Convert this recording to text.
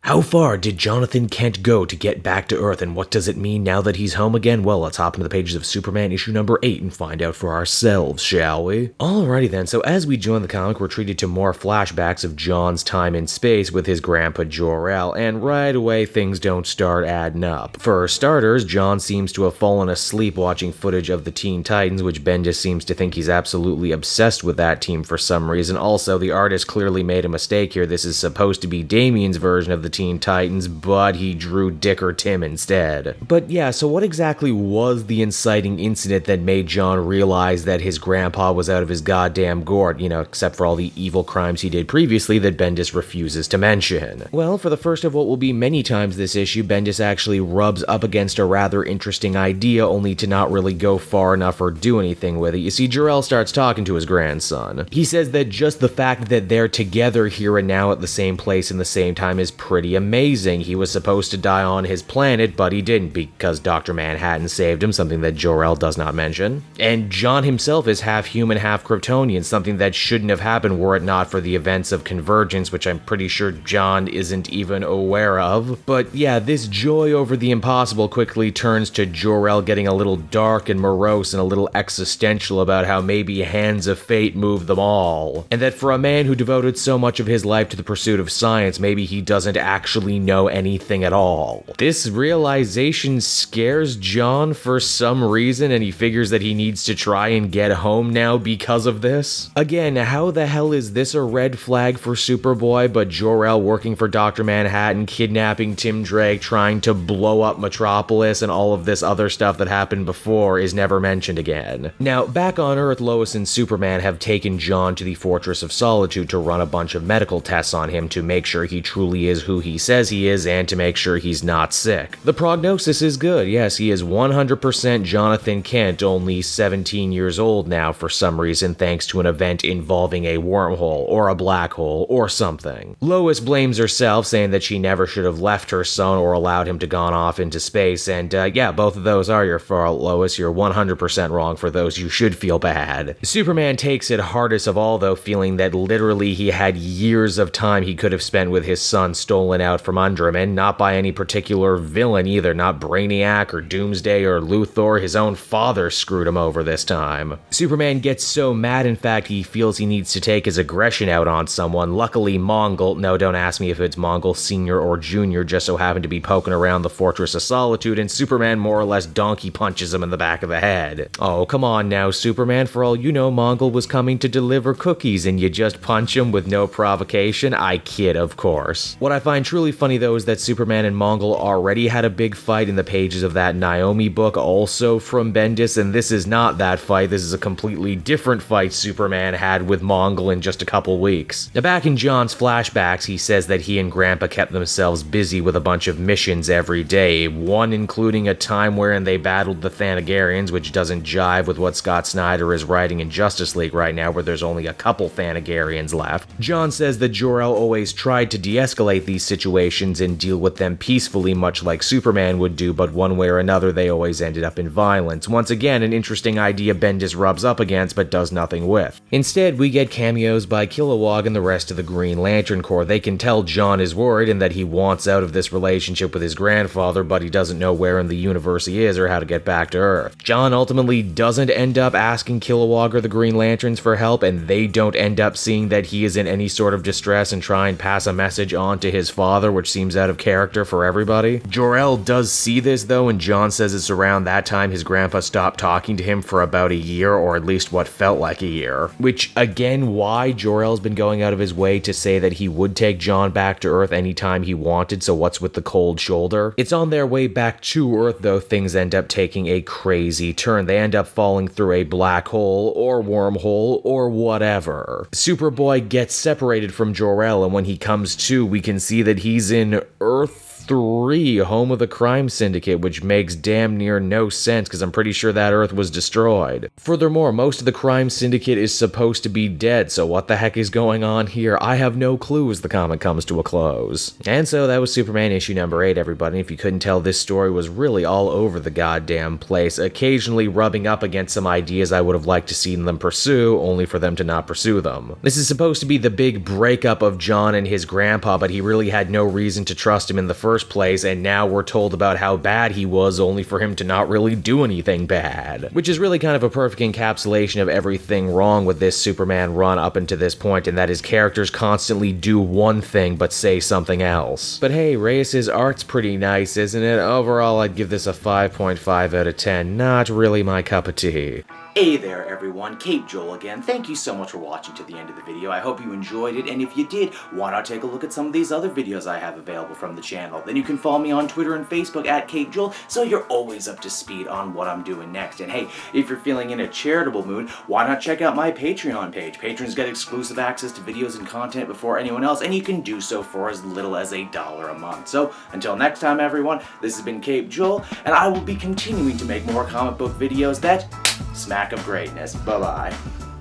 How far did Jonathan Kent go to get back to Earth, and what does it mean now that he's home again? Well, let's hop into the pages of Superman issue number 8 and find out for ourselves, shall we? Alrighty then, so as we join the comic, we're treated to more flashbacks of Jon's time in space with his grandpa Jor-El, and right away things don't start adding up. For starters, Jon seems to have fallen asleep watching footage of the Teen Titans, which Bendis seems to think he's absolutely obsessed with that team for some reason. Also, the artist clearly made a mistake here. This is supposed to be Damian's version of the Teen Titans, but he drew Dick or Tim instead. But yeah, so what exactly was the inciting incident that made Jon realize that his grandpa was out of his goddamn gourd, except for all the evil crimes he did previously that Bendis refuses to mention? Well, for the first of what will be many times this issue, Bendis actually rubs up against a rather interesting idea, only to not really go far enough or do anything with it. You see, Jor-El starts talking to his grandson. He says that just the fact that they're together here and now at the same place in the same time is pretty amazing. He was supposed to die on his planet, but he didn't because Dr. Manhattan saved him, something that Jor-El does not mention. And Jon himself is half human, half Kryptonian, something that shouldn't have happened were it not for the events of Convergence, which I'm pretty sure Jon isn't even aware of. But yeah, this joy over the impossible quickly turns to Jor-El getting a little dark and morose and a little existential about how maybe hands of fate moved them all. And that for a man who devoted so much of his life to the pursuit of science, maybe he doesn't actually know anything at all. This realization scares Jon for some reason, and he figures that he needs to try and get home now because of this. Again, how the hell is this a red flag for Superboy, but Jor-El working for Dr. Manhattan, kidnapping Tim Drake, trying to blow up Metropolis, and all of this other stuff that happened before is never mentioned again. Now, back on Earth, Lois and Superman have taken Jon to the Fortress of Solitude to run a bunch of medical tests on him to make sure he truly is who he says he is and to make sure he's not sick. The prognosis is good. Yes, he is 100% Jonathan Kent, only 17 years old now for some reason thanks to an event involving a wormhole or a black hole or something. Lois blames herself, saying that she never should have left her son or allowed him to gone off into space, and yeah, both of those are your fault, Lois. You're 100% wrong. For those, you should feel bad. Superman takes it hardest of all, though, feeling that literally he had years of time he could have spent with his son stolen out from under him, and not by any particular villain either, not Brainiac or Doomsday or Luthor. His own father screwed him over this time. Superman gets so mad, in fact, he feels he needs to take his aggression out on someone. Luckily, Mongol, no, don't ask me if it's Mongol Sr. or Jr., just so happened to be poking around the Fortress of Solitude, and Superman more or less donkey punches him in the back of the head. Oh, come on now, Superman, for all you know, Mongol was coming to deliver cookies and you just punch him with no provocation? I kid, of course. What I find truly funny though is that Superman and Mongol already had a big fight in the pages of that Naomi book, also from Bendis, and this is not that fight. This is a completely different fight Superman had with Mongol in just a couple weeks. Now, back in Jon's flashbacks, he says that he and Grandpa kept themselves busy with a bunch of missions every day, one including a time wherein they battled the Thanagarians, which doesn't jive with what Scott Snyder is writing in Justice League right now, where there's only a couple Thanagarians left. Jon says that Jor-El always tried to de-escalate these situations and deal with them peacefully, much like Superman would do, but one way or another they always ended up in violence. Once again, an interesting idea Bendis rubs up against but does nothing with. Instead, we get cameos by Kilowog and the rest of the Green Lantern Corps. They can tell Jon is worried and that he wants out of this relationship with his grandfather, but he doesn't know where in the universe he is or how to get back to Earth. Jon ultimately doesn't end up asking Kilowog or the Green Lanterns for help, and they don't end up seeing that he is in any sort of distress and try and pass a message on to his father, which seems out of character for everybody. Jor-El does see this though, and Jon says it's around that time his grandpa stopped talking to him for about a year, or at least what felt like a year. Which, again, why Jor-El's been going out of his way to say that he would take Jon back to Earth anytime he wanted, so what's with the cold shoulder? It's on their way back to Earth though things end up taking a crazy turn. They end up falling through a black hole or wormhole or whatever. Superboy gets separated from Jor-El, and when he comes to, we can see that he's in Earth 3, home of the crime syndicate, which makes damn near no sense because I'm pretty sure that Earth was destroyed. Furthermore, most of the crime syndicate is supposed to be dead, so what the heck is going on here? I have no clue as the comic comes to a close. And so that was Superman issue number 8, everybody. If you couldn't tell, this story was really all over the goddamn place, occasionally rubbing up against some ideas I would have liked to see them pursue, only for them to not pursue them. This is supposed to be the big breakup of Jon and his grandpa, but he really had no reason to trust him in the first place, and now we're told about how bad he was, only for him to not really do anything bad. Which is really kind of a perfect encapsulation of everything wrong with this Superman run up until this point, and that his characters constantly do one thing but say something else. But hey, Reyes' art's pretty nice, isn't it? Overall, I'd give this a 5.5 out of 10. Not really my cup of tea. Hey there everyone, Cape Joel again. Thank you so much for watching to the end of the video. I hope you enjoyed it, and if you did, why not take a look at some of these other videos I have available from the channel. Then you can follow me on Twitter and Facebook at Cape Joel, so you're always up to speed on what I'm doing next. And hey, if you're feeling in a charitable mood, why not check out my Patreon page. Patrons get exclusive access to videos and content before anyone else, and you can do so for as little as $1 a month. So, until next time everyone, this has been Cape Joel, and I will be continuing to make more comic book videos that smack of greatness. Bye-bye.